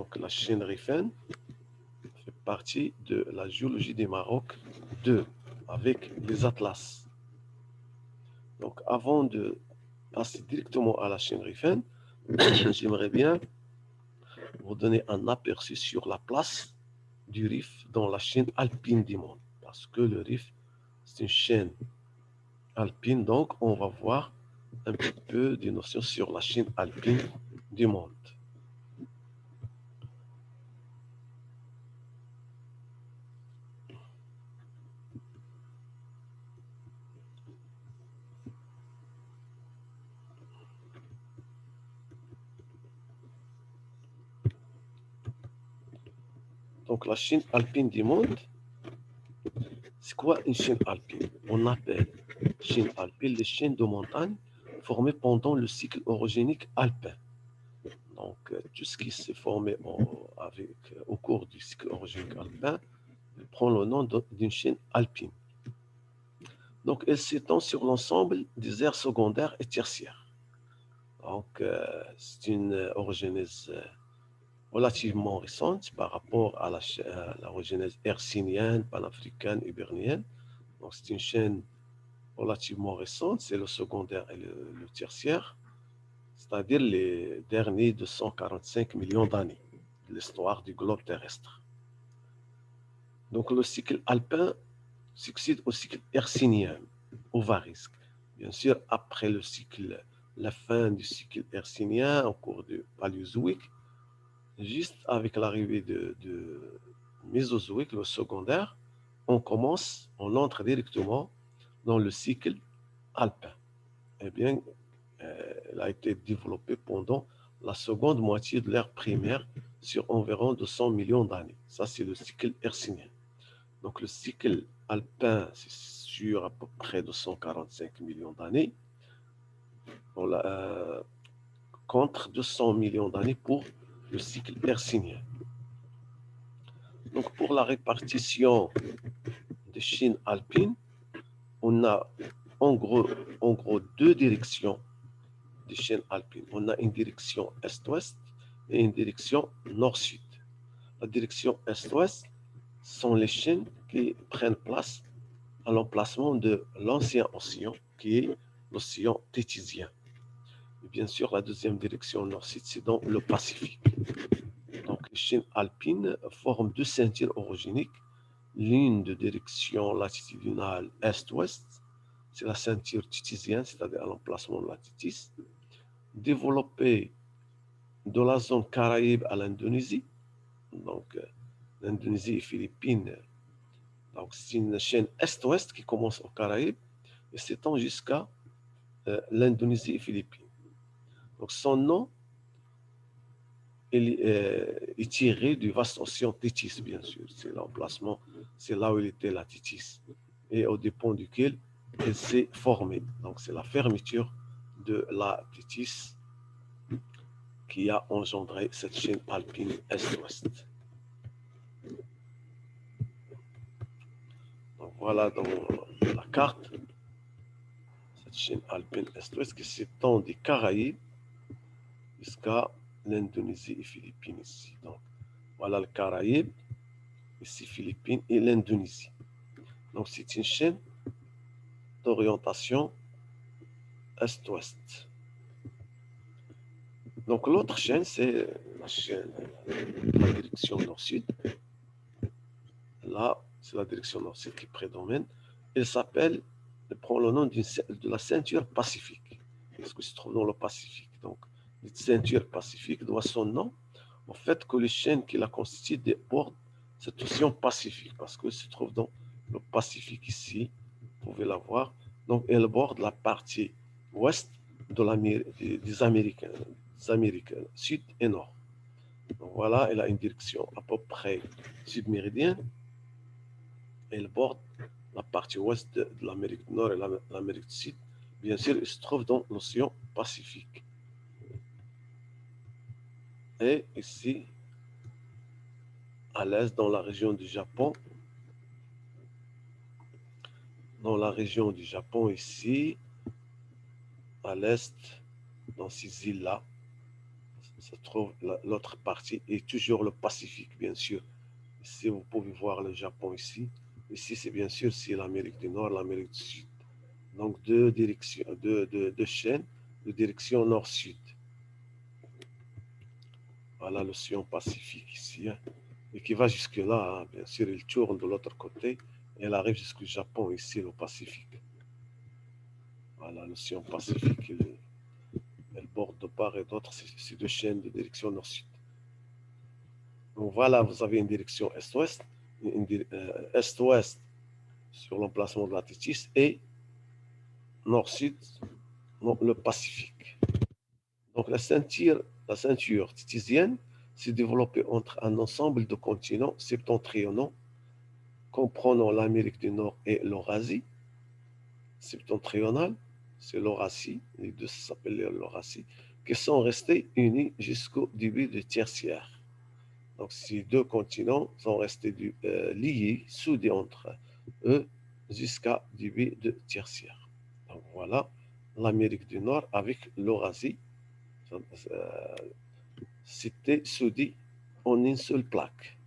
Donc, la chaîne Riffen fait partie de la géologie du Maroc 2, avec les atlas. Donc, avant de passer directement à la chaîne Riffen, j'aimerais bien vous donner un aperçu sur la place du Rif dans la chaîne alpine du monde. Parce que le Rif, c'est une chaîne alpine, donc on va voir un petit peu des notions sur la chaîne alpine du monde. Donc la chaîne alpine du monde, c'est quoi une chaîne alpine? On appelle chaîne alpine les chaînes de montagne formées pendant le cycle orogénique alpin. Donc tout ce qui s'est formé au cours du cycle orogénique alpin prend le nom d'une chaîne alpine. Donc elle s'étend sur l'ensemble des aires secondaires et tertiaires. Donc c'est une orogénèse relativement récente par rapport à l'orogénèse hercynienne, panafricaine, hibernienne. Donc c'est une chaîne relativement récente, c'est le secondaire et le tertiaire, c'est-à-dire les derniers 245 millions d'années de l'histoire du globe terrestre. Donc le cycle alpin succède au cycle hercynien, au Varisque. Bien sûr, après la fin du cycle hercynien au cours du Paléozoïque, juste avec l'arrivée de Mésozoïque, le secondaire, on entre directement dans le cycle alpin. Eh bien, elle a été développée pendant la seconde moitié de l'ère primaire sur environ 200 millions d'années. Ça, c'est le cycle hercynien. Donc, le cycle alpin, c'est sur à peu près 245 millions d'années, contre 200 millions d'années pour le cycle hercynien. Donc, pour la répartition des chaînes alpines, on a en gros deux directions des chaînes alpines. On a une direction est-ouest et une direction nord-sud. La direction est-ouest sont les chaînes qui prennent place à l'emplacement de l'ancien océan, qui est l'océan Téthysien. Et bien sûr, la deuxième direction nord-sud, c'est dans le Pacifique. Donc, les chaînes alpines forment deux ceintures orogéniques, l'une de direction latitudinale est-ouest, c'est la ceinture téthysienne, c'est-à-dire à l'emplacement de la Téthys, développée de la zone Caraïbe à l'Indonésie, donc l'Indonésie et Philippines. Donc c'est une chaîne est-ouest qui commence aux Caraïbes et s'étend jusqu'à l'Indonésie et Philippines. Donc son nom est tiré du vaste océan Téthys, bien sûr. C'est l'emplacement, c'est là où il était la Téthys et au dépend duquel elle s'est formée. Donc c'est la fermeture de la Téthys qui a engendré cette chaîne alpine est-ouest. Donc voilà dans la carte, cette chaîne alpine est-ouest qui s'étend des Caraïbes jusqu'à l'Indonésie et Philippines ici. Donc voilà le Caraïbes, ici Philippines et l'Indonésie. Donc c'est une chaîne d'orientation est-ouest. Donc l'autre chaîne, c'est la chaîne de la direction nord-sud. Là, c'est la direction nord-sud qui prédomine. Elle prend le nom de la ceinture pacifique, parce que se trouve dans le Pacifique. Donc, la ceinture pacifique doit son nom au fait que les chaînes qui la constituent débordent cet océan Pacifique, parce que se trouve dans le Pacifique ici, vous pouvez la voir. Donc, elle borde la partie ouest des Amériques sud et nord. Donc, voilà, elle a une direction à peu près sud-méridienne. Elle borde la partie ouest de l'Amérique du Nord et l'Amérique du Sud. Bien sûr, il se trouve dans l'océan Pacifique. Et ici, à l'est, dans la région du Japon, ici, à l'est, dans ces îles-là, se trouve l'autre partie et toujours le Pacifique, bien sûr. Ici, vous pouvez voir le Japon ici. Ici, c'est bien sûr, c'est l'Amérique du Nord, l'Amérique du Sud. Donc, deux directions, deux chaînes de direction nord-sud. Voilà l'océan Pacifique ici, hein, et qui va jusque-là. Hein. Bien sûr, il tourne de l'autre côté et elle arrive jusqu'au Japon, ici, le Pacifique. Voilà l'océan Pacifique. Elle borde de part et d'autre ces deux chaînes de direction nord-sud. Donc voilà, vous avez une direction est-ouest, est-ouest sur l'emplacement de la Tétis et nord-sud, le Pacifique. Donc la ceinture tétisienne s'est développée entre un ensemble de continents septentrionaux comprenant l'Amérique du Nord et l'Eurasie. Septentrionale, c'est l'Eurasie, les deux s'appellent l'Eurasie, qui sont restés unis jusqu'au début du tertiaire. Donc ces deux continents sont restés liés, soudés entre eux jusqu'à début du tertiaire. Donc voilà l'Amérique du Nord avec l'Eurasie. C'était soudé en une seule plaque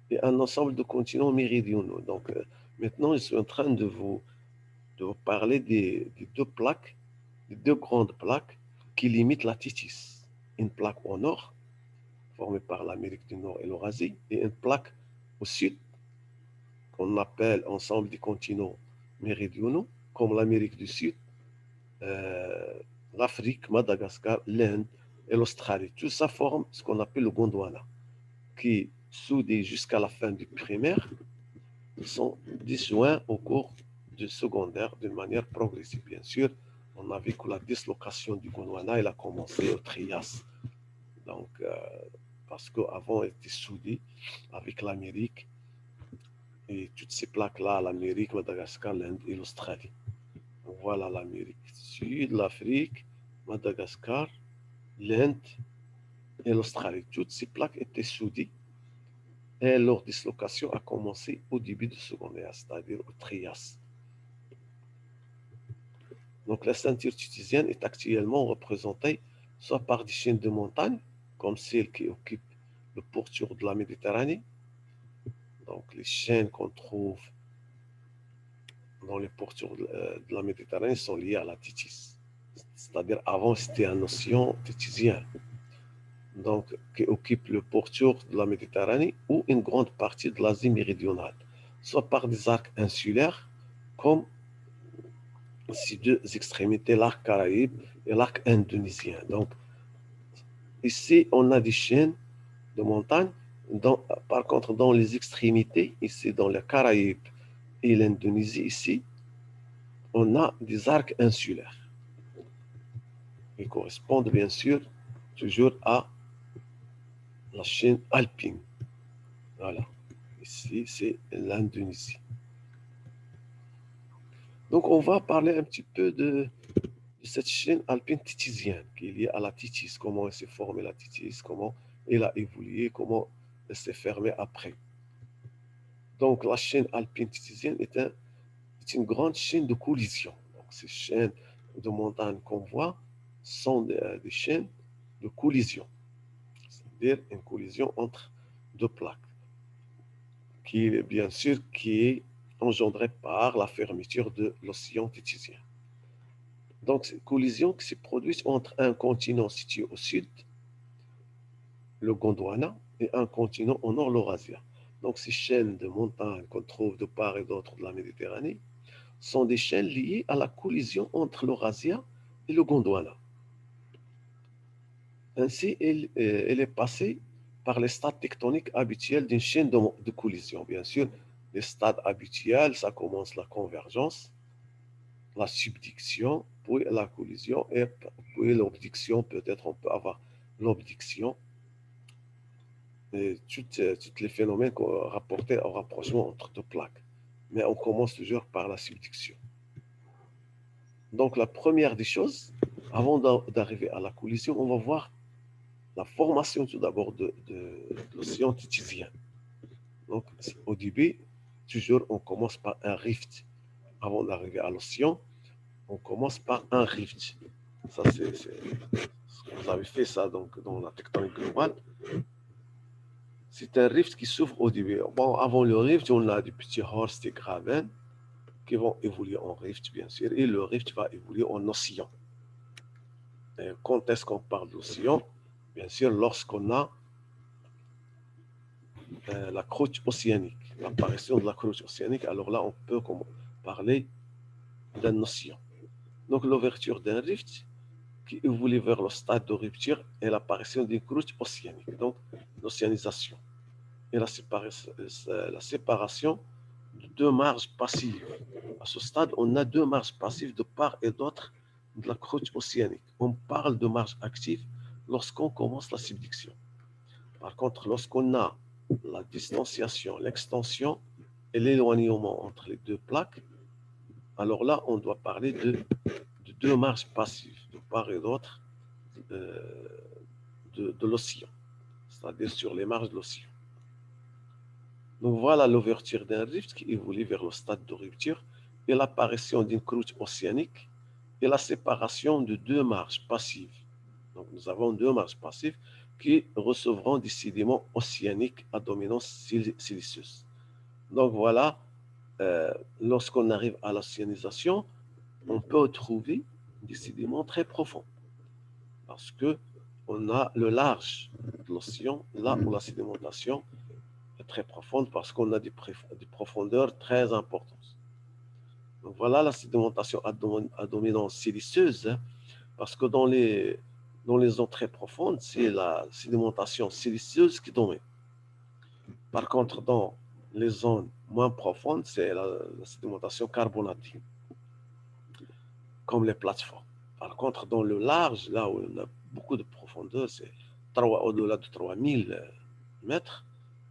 et un ensemble de continents méridionaux. Donc maintenant, je suis en train de vous parler des deux plaques, des deux grandes plaques qui limitent la Tétis. Une plaque au nord, formée par l'Amérique du Nord et l'Eurasie, et une plaque au sud, qu'on appelle ensemble des continents méridionaux, comme l'Amérique du Sud, l'Afrique, Madagascar, l'Inde et l'Australie. Tout ça forme ce qu'on appelle le Gondwana, qui, soudés jusqu'à la fin du primaire, sont disjoints au cours du secondaire d'une manière progressive. Bien sûr, on a vu que la dislocation du Gondwana, elle a commencé au Trias. Donc, parce qu'avant, elle était soudée avec l'Amérique et toutes ces plaques-là, l'Amérique, Madagascar, l'Inde et l'Australie. Voilà l'Amérique du Sud, l'Afrique, Madagascar, l'Inde et l'Australie. Toutes ces plaques étaient soudées et leur dislocation a commencé au début du secondaire, c'est-à-dire au Trias. Donc la ceinture tétisienne est actuellement représentée soit par des chaînes de montagne, comme celles qui occupent le pourtour de la Méditerranée. Donc les chaînes qu'on trouve dans les pourtours de la Méditerranée sont liées à la Tétis. C'est-à-dire avant c'était un océan tétisien. Donc qui occupe le pourtour de la Méditerranée ou une grande partie de l'Asie méridionale, soit par des arcs insulaires, comme ces deux extrémités, l'arc caraïbe et l'arc indonésien. Donc, ici, on a des chaînes de montagnes. Par contre, dans les extrémités, ici, dans les Caraïbes et l'Indonésie, ici, on a des arcs insulaires. Ils correspondent, bien sûr, toujours à la chaîne alpine. Voilà. Ici, c'est l'Indonésie. Donc, on va parler un petit peu de cette chaîne alpine tétisienne qui est liée à la Tétis, comment elle s'est formée la Tétis, comment elle a évolué, comment elle s'est fermée après. Donc la chaîne alpine tétisienne est une grande chaîne de collision. Donc ces chaînes de montagnes qu'on voit sont des chaînes de collision, c'est-à-dire une collision entre deux plaques, qui est bien sûr qui est engendrée par la fermeture de l'océan tétisien. Donc, cette collision qui se produit entre un continent situé au sud, le Gondwana, et un continent au nord, l'Eurasie. Donc, ces chaînes de montagnes qu'on trouve de part et d'autre de la Méditerranée sont des chaînes liées à la collision entre l'Eurasie et le Gondwana. Ainsi, elle est passée par les stades tectoniques habituels d'une chaîne de collision. Bien sûr, les stades habituels, ça commence la convergence, la subduction, puis la collision et puis l'obduction. Peut-être on peut avoir l'obduction et tous les phénomènes rapportés au rapprochement entre deux plaques. Mais on commence toujours par la subduction. Donc la première des choses, avant d'arriver à la collision, on va voir la formation tout d'abord de l'océan tétisien. Donc au début, toujours on commence par un rift. Avant d'arriver à l'océan, on commence par un rift. Ça, c'est ce Vous avez fait ça donc, dans la tectonique globale. C'est un rift qui s'ouvre au début. Bon, avant le rift, on a des petits horst et graben qui vont évoluer en rift, bien sûr, et le rift va évoluer en océan. Et quand est-ce qu'on parle d'océan? Bien sûr, lorsqu'on a la croûte océanique, l'apparition de la croûte océanique, alors là, on peut parler d'un océan. Donc, l'ouverture d'un rift qui évolue vers le stade de rupture et l'apparition d'une croûte océanique, donc l'océanisation. Et la séparation de deux marges passives. À ce stade, on a deux marges passives de part et d'autre de la croûte océanique. On parle de marge active lorsqu'on commence la subduction. Par contre, lorsqu'on a la distanciation, l'extension et l'éloignement entre les deux plaques, alors là, on doit parler de deux marges passives de part et d'autre de l'océan, c'est-à-dire sur les marges de l'océan. Donc voilà l'ouverture d'un rift qui évolue vers le stade de rupture et l'apparition d'une croûte océanique et la séparation de deux marges passives. Donc nous avons deux marges passives qui recevront des sédiments océaniques à dominance siliceuse. Donc voilà, lorsqu'on arrive à l'océanisation, on peut trouver des sédiments très profonds parce que on a le large de l'océan, là où la sédimentation est très profonde parce qu'on a des profondeurs très importantes. Donc voilà la sédimentation à dominance siliceuse, hein, parce que dans les zones très profondes, c'est la sédimentation siliceuse qui domine. Par contre, dans les zones moins profondes, c'est la sédimentation carbonatée, comme les plateformes. Par contre, dans le large, là où on a beaucoup de profondeur, c'est au-delà de 3000 mètres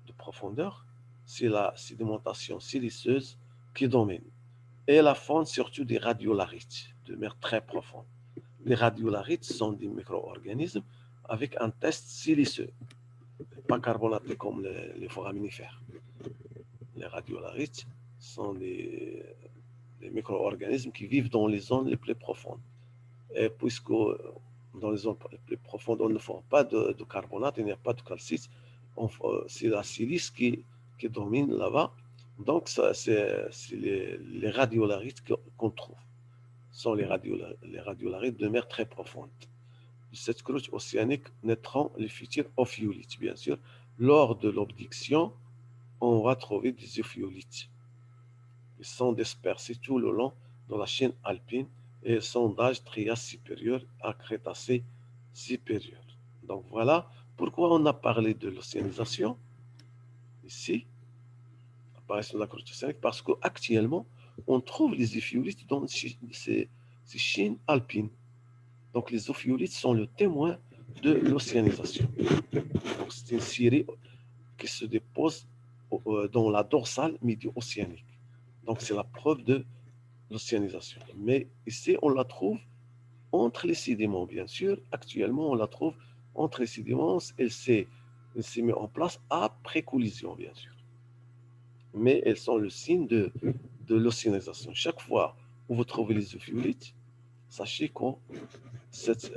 de profondeur, c'est la sédimentation siliceuse qui domine. Et la faune, surtout des radiolarites, de mer très profonde. Les radiolarites sont des micro-organismes avec un test siliceux, pas carbonaté comme les foraminifères. Les radiolarites sont des micro-organismes qui vivent dans les zones les plus profondes. Et puisque dans les zones les plus profondes, on ne forme pas de carbonate, il n'y a pas de calcite, c'est la silice qui domine là-bas. Donc, c'est les radiolarites qu'on trouve. Sont les radiolarites de mer très profonde. De cette croûte océanique naîtront les futurs ophiolites, bien sûr. Lors de l'obduction, on va trouver des ophiolites. Ils sont dispersés tout le long de la chaîne alpine et sont d'âge Trias supérieur à Crétacé supérieur. Donc voilà pourquoi on a parlé de l'océanisation ici, apparition de la croûte océanique, parce qu'actuellement, on trouve les ophiolites dans ces chaînes alpines. Donc les ophiolites sont le témoin de l'océanisation. Donc c'est une série qui se dépose dans la dorsale médio-océanique. Donc c'est la preuve de l'océanisation. Mais ici, on la trouve entre les sédiments, bien sûr. Actuellement, on la trouve entre les sédiments. Elle s'est mise en place après collision, bien sûr. Mais elles sont le signe de l'océanisation. Chaque fois où vous trouvez les ophiolites, sachez que cet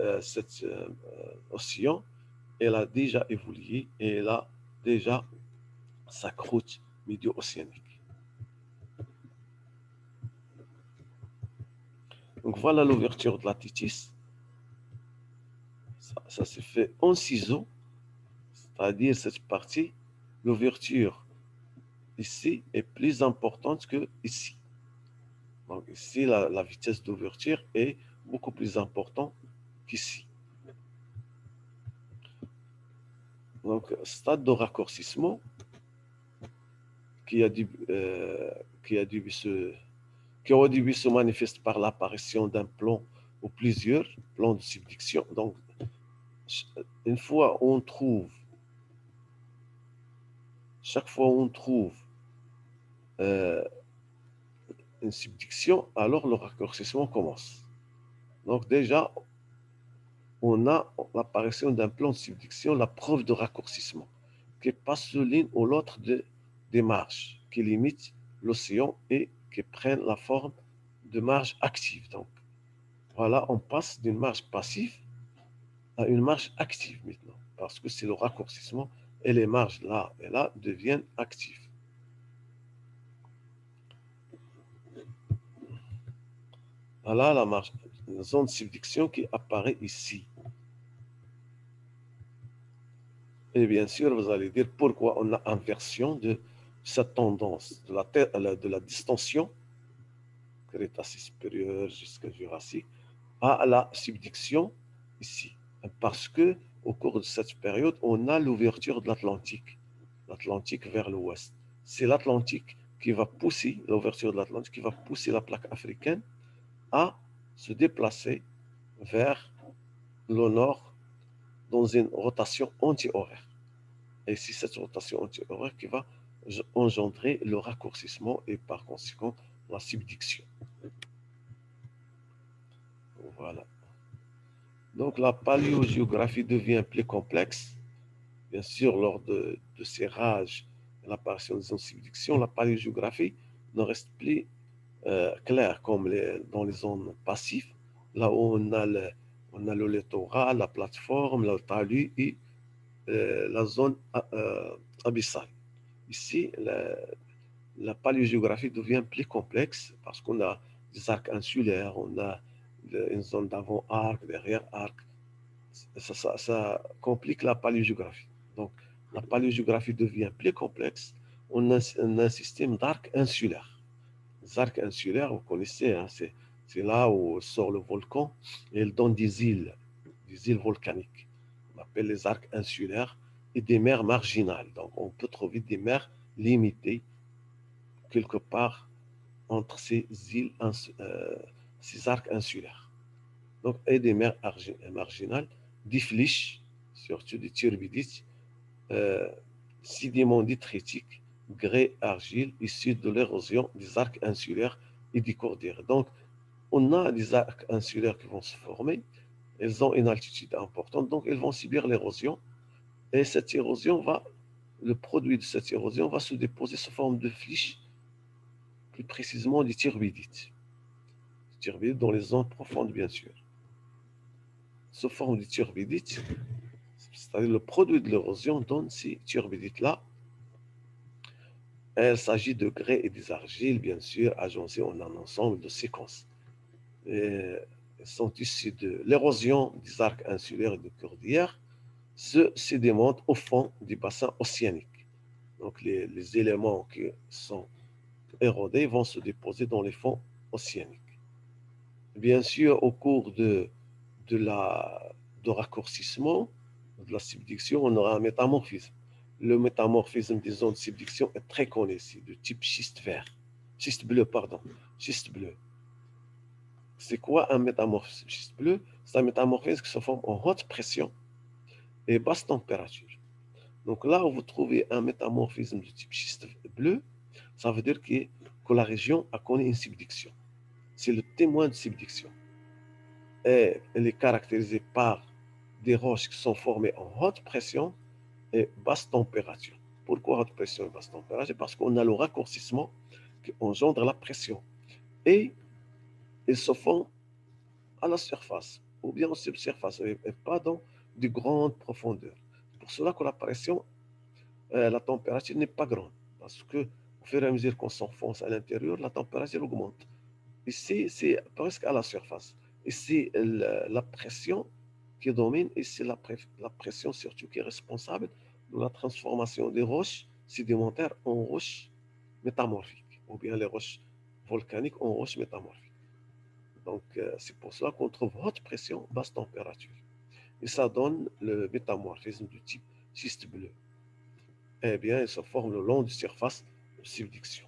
océan, elle a déjà évolué et elle a déjà sa croûte médio-océanique. Donc voilà l'ouverture de la Titis. Ça se fait en ciseaux, c'est-à-dire cette partie, l'ouverture ici est plus importante que ici. Donc ici, la vitesse d'ouverture est beaucoup plus importante qu'ici. Donc, stade de raccourcissement qui au début se manifeste par l'apparition d'un plan ou plusieurs plans de subduction. Donc, une fois on trouve, chaque fois on trouve une subduction, alors le raccourcissement commence. Donc déjà, on a l'apparition d'un plan de subduction, la preuve de raccourcissement, qui passe l'une ou l'autre des marges, qui limitent l'océan et qui prennent la forme de marge active. Donc voilà, on passe d'une marge passive à une marge active maintenant, parce que c'est le raccourcissement et les marges là et là deviennent actives. Voilà la marge, la zone de subduction qui apparaît ici. Et bien sûr, vous allez dire pourquoi on a inversion de cette tendance de la distension, Crétacé supérieur jusqu'à Jurassique, à la subduction ici. Parce que au cours de cette période, on a l'ouverture de l'Atlantique vers l'ouest. C'est l'Atlantique qui va pousser, l'ouverture de l'Atlantique qui va pousser la plaque africaine à se déplacer vers le nord dans une rotation anti-horaire. Et c'est cette rotation anti-horaire qui va engendrer le raccourcissement et par conséquent la subduction. Voilà. Donc la paléogéographie devient plus complexe. Bien sûr, lors de ces rages et l'apparition des subductions, la paléogéographie ne reste plus claire comme dans les zones passives, là où on a le littoral, la plateforme, le talus et la zone abyssale. Ici, la paléogéographie devient plus complexe parce qu'on a des arcs insulaires, on a une zone d'avant-arc, derrière-arc. Ça complique la paléogéographie. Donc, la paléogéographie devient plus complexe. On a un système d'arcs insulaires. Les arcs insulaires, vous connaissez, hein, c'est là où sort le volcan et il donne des îles volcaniques. On appelle les arcs insulaires et des mers marginales. Donc, on peut trouver des mers limitées quelque part entre ces îles, ces arcs insulaires. Donc, et des mers marginales, des flysch, surtout des turbidites, sédiments détritiques, grès, argile, issus de l'érosion des arcs insulaires et des cordillères. Donc, on a des arcs insulaires qui vont se former, ils ont une altitude importante, donc ils vont subir l'érosion, et cette érosion va, le produit de cette érosion va se déposer sous forme de flysch, plus précisément des turbidites. Dans les zones profondes, bien sûr. Sous forme de turbidites, c'est-à-dire le produit de l'érosion donne ces turbidites-là. Il s'agit de grès et des argiles, bien sûr, agencés en un ensemble de séquences. Et sont issus de l'érosion des arcs insulaires et de cordillères, se sédimentent au fond du bassin océanique. Donc les éléments qui sont érodés vont se déposer dans les fonds océaniques. Bien sûr, au cours de raccourcissement, de la subduction, on aura un métamorphisme. Le métamorphisme des zones de subduction est très connu, c'est de type schiste vert. Schiste bleu, pardon. Schiste bleu. C'est quoi un métamorphisme schiste bleu? C'est un métamorphisme qui se forme en haute pression et basse température. Donc là où vous trouvez un métamorphisme de type schiste bleu, ça veut dire que la région a connu une subduction. C'est le témoin de subduction. Et elle est caractérisée par des roches qui sont formées en haute pression et basse température. Pourquoi haute pression et basse température? Parce qu'on a le raccourcissement qui engendre la pression. Et ils se font à la surface ou bien en subsurface et pas dans de grandes profondeurs. C'est pour cela que la pression, la température n'est pas grande. Parce que au fur et à mesure qu'on s'enfonce à l'intérieur, la température augmente. Ici, c'est presque à la surface. Et c'est la pression qui domine et c'est la pression surtout qui est responsable de la transformation des roches sédimentaires en roches métamorphiques ou bien les roches volcaniques en roches métamorphiques. Donc, c'est pour cela qu'on trouve haute pression, basse température. Et ça donne le métamorphisme du type schiste bleu. Eh bien, il se forme le long de surface de subduction.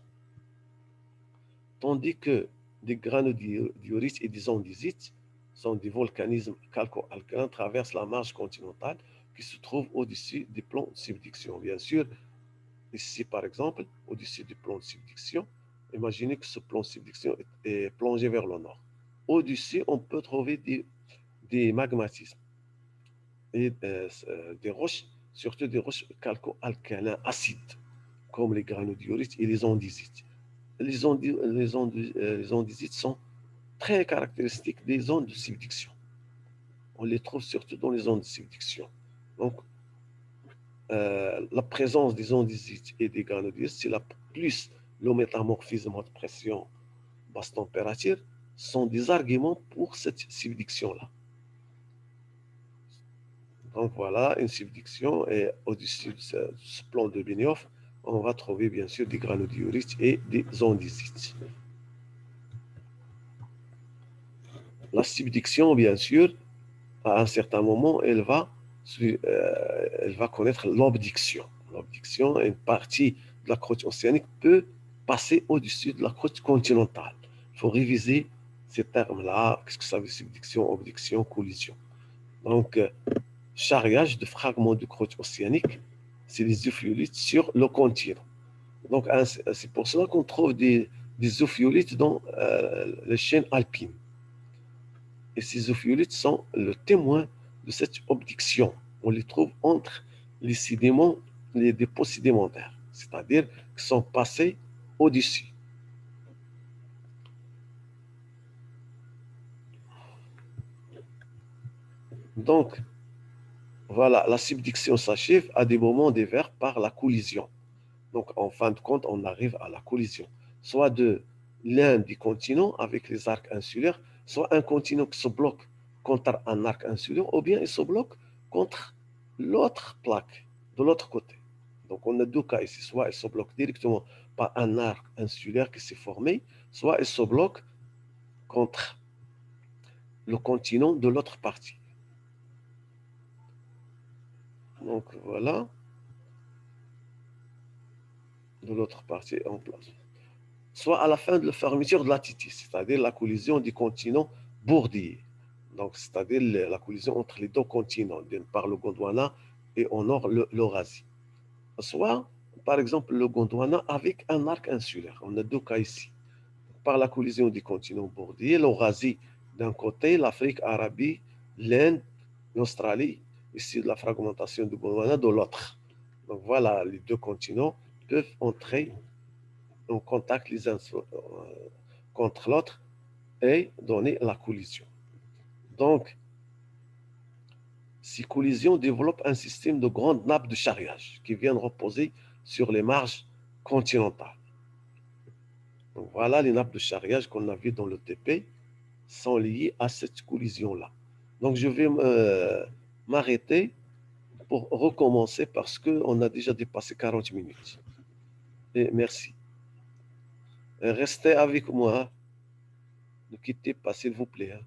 Tandis que des granodiorites et des andésites sont des volcanismes calco-alcalins traversent la marge continentale qui se trouve au-dessus des plans de subduction. Bien sûr, ici par exemple, au-dessus du plan de subduction, imaginez que ce plan de subduction est plongé vers le nord. Au-dessus, on peut trouver des magmatismes et des roches, surtout des roches calco-alcalins acides, comme les granodiorites et les andésites. Les andésites sont très caractéristiques des zones de subduction. on les trouve surtout dans les zones de subduction. Donc, la présence des andésite et des granodites, c'est plus le métamorphisme haute pression, basse température, sont des arguments pour cette subduction-là. Donc voilà, une subduction, et au-dessus de ce plan de Benioff, on va trouver bien sûr des granodiorites et des andésites. La subduction, bien sûr, à un certain moment, elle va connaître l'obduction. L'obduction, une partie de la croûte océanique peut passer au-dessus de la croûte continentale. Il faut réviser ces termes-là. Qu'est-ce que ça veut dire, subduction, obduction, collision? Donc, charriage de fragments de croûte océanique, c'est les ophiolites sur le continent. Donc, c'est pour cela qu'on trouve des ophiolites dans les chaînes alpines. Et ces ophiolites sont le témoin de cette obduction. On les trouve entre les sédiments, les dépôts sédimentaires, c'est-à-dire qui sont passés au-dessus. Donc, voilà, la subduction s'achève à des moments divers par la collision. Donc, en fin de compte, on arrive à la collision, soit de l'un des continents avec les arcs insulaires, soit un continent qui se bloque contre un arc insulaire, ou bien il se bloque contre l'autre plaque, de l'autre côté. Donc, on a deux cas ici. Soit il se bloque directement par un arc insulaire qui s'est formé, soit il se bloque contre le continent de l'autre partie. Donc, voilà, de l'autre partie en place. Soit à la fin de la fermeture de la Titis, c'est-à-dire la collision du continent bourdillé. Donc, c'est-à-dire la collision entre les deux continents, d'une part le Gondwana et au nord l'Eurasie. Soit, par exemple, le Gondwana avec un arc insulaire. On a deux cas ici. Par la collision du continent bourdillé, l'Eurasie d'un côté, l'Afrique, Arabie, l'Inde, l'Australie, ici de la fragmentation du Gondwana de l'autre. Donc voilà, les deux continents peuvent entrer en contact les uns contre l'autre et donner la collision. Donc, ces collisions développent un système de grandes nappes de charriage qui viennent reposer sur les marges continentales. Donc, voilà les nappes de charriage qu'on a vues dans le TP sont liées à cette collision-là. Donc, je vais m'arrêter pour recommencer parce qu'on a déjà dépassé 40 minutes. Et merci. Restez avec moi. Ne quittez pas, s'il vous plaît.